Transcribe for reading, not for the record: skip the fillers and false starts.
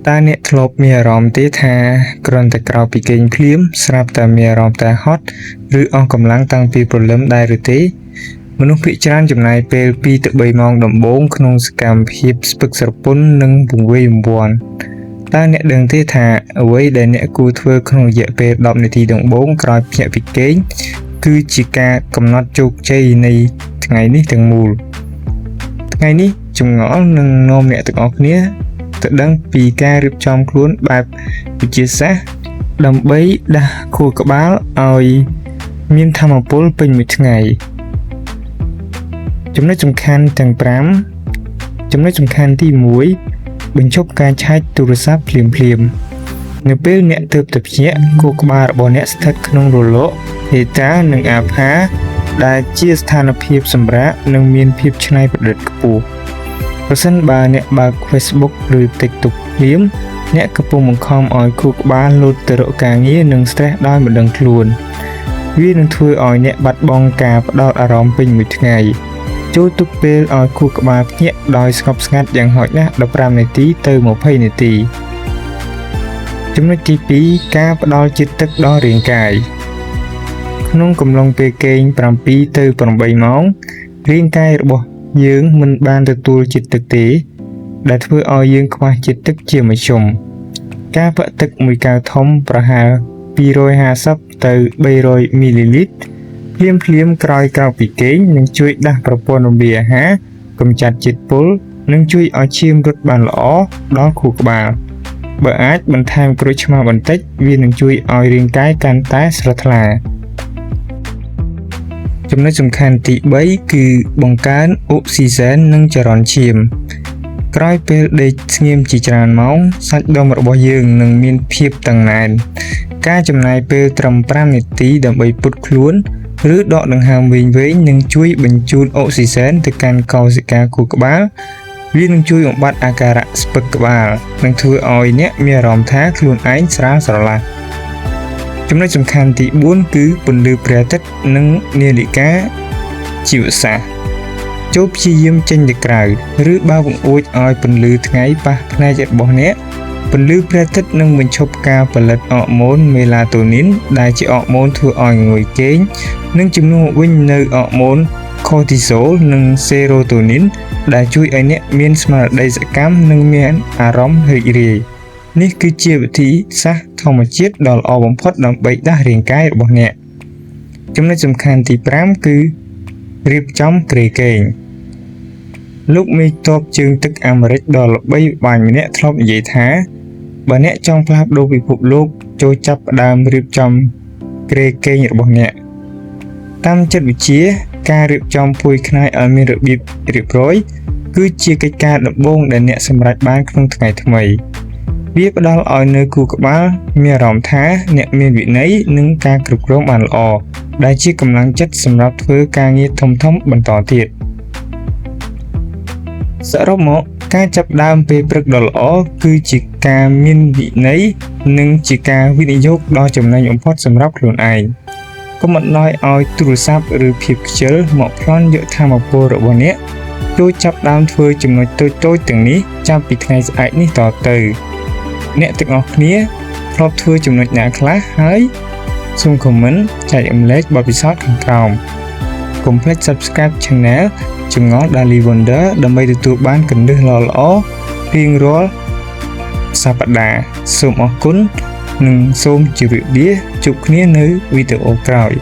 តាអ្នកធ្លាប់មានអារម្មណ៍ទេថាគ្រាន់តែក្រោកពីគេងភ្លាមស្រាប់តែមានអារម្មណ៍តែហត់ឬអស់កម្លាំងតាំងពីព្រលឹមដែរឬទេមនុស្សភាគច្រើនចំណាយពេល2ទៅ3ម៉ោងដំបូងក្នុងសកម្មភាពស្ពឹកស្រពន់និងពង្វាយរង្វាន់តើអ្នកដឹងទេថាអ្វីដែលអ្នកគួរធ្វើក្នុងរយៈពេល10នាទីដំបូងក្រោយភ្ញាក់ពីគេងគឺជាការកំណត់ជោគជ័យនៃថ្ងៃនេះទាំងមូលថ្ងៃនេះចម្ងល់នឹងនាំអ្នកទាំងអស់គ្នាទៅដឹងពីការរៀបចំខ្លួនបែបវិទ្យាសាស្ត្រដើម្បីដាស់ខួរក្បាលឲ្យមានថាមពលពេញមួយថ្ងៃចំណុចសំខាន់ទាំង5ចំណុចសំខាន់ទី1បញ្ឈប់ការឆែកទូរស័ព្ទភ្លាមនៅពេលអ្នកទើបតែភ្ញាក់ខួរក្បាលរបស់អ្នកស្ថិតក្នុងរលកហេតានិងអាផាដែលជាស្ថានភាពសម្រាកនិងមានភាពច្នៃប្រឌិតខ្ពស់ប្រសិនបើអ្នកបើក Facebook ឬ TikTok ភ្លាមអ្នកកំពុងបង្ខំឲ្យខួរក្បាលលោតទៅរកការងារនិង stress ដោយមិនដឹងខ្លួនវានឹងធ្វើឲ្យអ្នកបាត់បង់ការផ្ដោតអារម្មណ៍ពេញមួយថ្ងៃចូលទុកពេលឲ្យខួរក្បាលភ្ញាក់ដោយស្ងប់ស្ងាត់យ៉ាងហោចណាស់15នាទីទៅ20នាទីចំណុចទី2ការផ្ដល់ជាតិទឹកដល់រាងកាយក្នុងកំឡុងពេលគេង7ទៅ8ម៉ោងរាងកាយរបស់យើងមិនបានទទួលជាតិទឹកទេដែលធ្វើឲ្យយើងខ្វះជាតិទឹកជាមធ្យមការផឹកទឹកមួយកែវធំប្រហែល250ទៅ300មីលីលីត្រភ្លាមក្រោយពីគេងនឹងជួយដាស់ប្រព័ន្ធរំលាយអាហារកម្ចាត់ជាតិពុលនិងជួយឲ្យឈាមរត់បានល្អដល់ខួរក្បាលបើអាចបន្ថែមក្រូចឆ្មាបន្តិចវានឹងជួយឲ្យរាងកាយកាន់តែស្រស់ថ្លាចំណុចសំខាន់ទី3គឺបង្កើនអុកស៊ីហ្សែននិងចរន្តឈាមក្រោយពេលដេកស្ងៀមជាច្រើនម៉ោងសាច់ដុំរបស់យើងនឹងមានភាពតឹងណែនការចំណាយពេលត្រឹម5នាទីដើម្បីពុតខ្លួនឬដកដង្ហើមវែងៗនឹងជួយបញ្ជូនអុកស៊ីហ្សែនទៅកាន់កោសិកាខួរក្បាលវានឹងជួយបំបត្តិអាការៈស្ពឹកក្បាលនិងធ្វើឲ្យអ្នកមានអារម្មណ៍ថាខ្លួនឯងស្រាលស្រឡះចំណុចសំខាន់ទី4គឺពន្លឺព្រះអាទិត្យនិងនាឡិកាជីវសាស្ត្រចូលព្យាយាមចេញទៅក្រៅឬបើកបង្អួចឲ្យពន្លឺថ្ងៃប៉ះភ្នែករបស់អ្នកពន្លឺព្រះអាទិត្យនឹងបញ្ឈប់ការផលិតអរម៉ូនមេឡាតូនីនដែលជាអរម៉ូនធ្វើឲ្យងុយគេងនិងជំនួសវិញនៅអរម៉ូនខូទីសូលនិងសេរ៉ូតូនីនដែលជួយឲ្យអ្នកមានស្មារតីសកម្មនិងមានអារម្មណ៍រីករាយនេះគឺជាវិធីសាស្ត្រធម្មជាតិដ៏ល្អបំផុតដើម្បីដាស់រាងកាយរបស់អ្នកចំណុចសំខាន់ទី5គឺរៀបចំគ្រែគេងលោកមេតបជើងទឹកអាមេរិកដ៏ល្បីល្បាញម្នាក់ធ្លាប់និយាយថាបើអ្នកចង់ផ្លាស់ប្ដូរពិភពលោកចូលចាប់ផ្ដើមរៀបចំគ្រែគេងរបស់អ្នកតាមចិត្តវិទ្យាការរៀបចំភួយខ្នាយឲ្យមានរបៀបរៀបរយគឺជាកិច្ចការដំបូងដែលអ្នកសម្រេចបានក្នុងថ្ងៃថ្មីវាផ្ដល់ឲ្យនៅខួរក្បាលមានអារម្មណ៍ថាអ្នកមានវិន័យនិងការគ្រប់គ្រងបានល្អដែលជាកម្លាំងចិត្តសម្រាប់ធ្វើការងារធំៗបន្តទៀតសរុបមកការចាប់ផ្ដើមពេលព្រឹកដ៏ល្អគឺជាការមានវិន័យនិងជាការវិនិយោគដ៏ចំណេញបំផុតសម្រាប់ខ្លួនឯងកុំបណ្ដោយឲ្យទូរស័ព្ទឬភាពខ្ជិលមកប្លន់យកថាមពលរបស់អ្នកចូលចាប់ផ្ដើមធ្វើចំណុចតូចៗទាំងនេះចាប់ពីថ្ងៃស្អែកនេះតទៅអ្នកទាំងអស់គ្នាធ្លាប់ធ្វើចំណុចណាខ្លះហើយសូម comment ចែករំលែកបទពិសោធន៍ខាងក្រោមកុំភ្លេច Subscribe Channel ចម្ងល់ Daily Wonder ដើម្បីទទួលបានគន្លឹះល្អៗរៀងរាល់សប្តាហ៍សូមអរគុណនិងសូមជម្រាបលាជួបគ្នានៅវីដេអូក្រោយ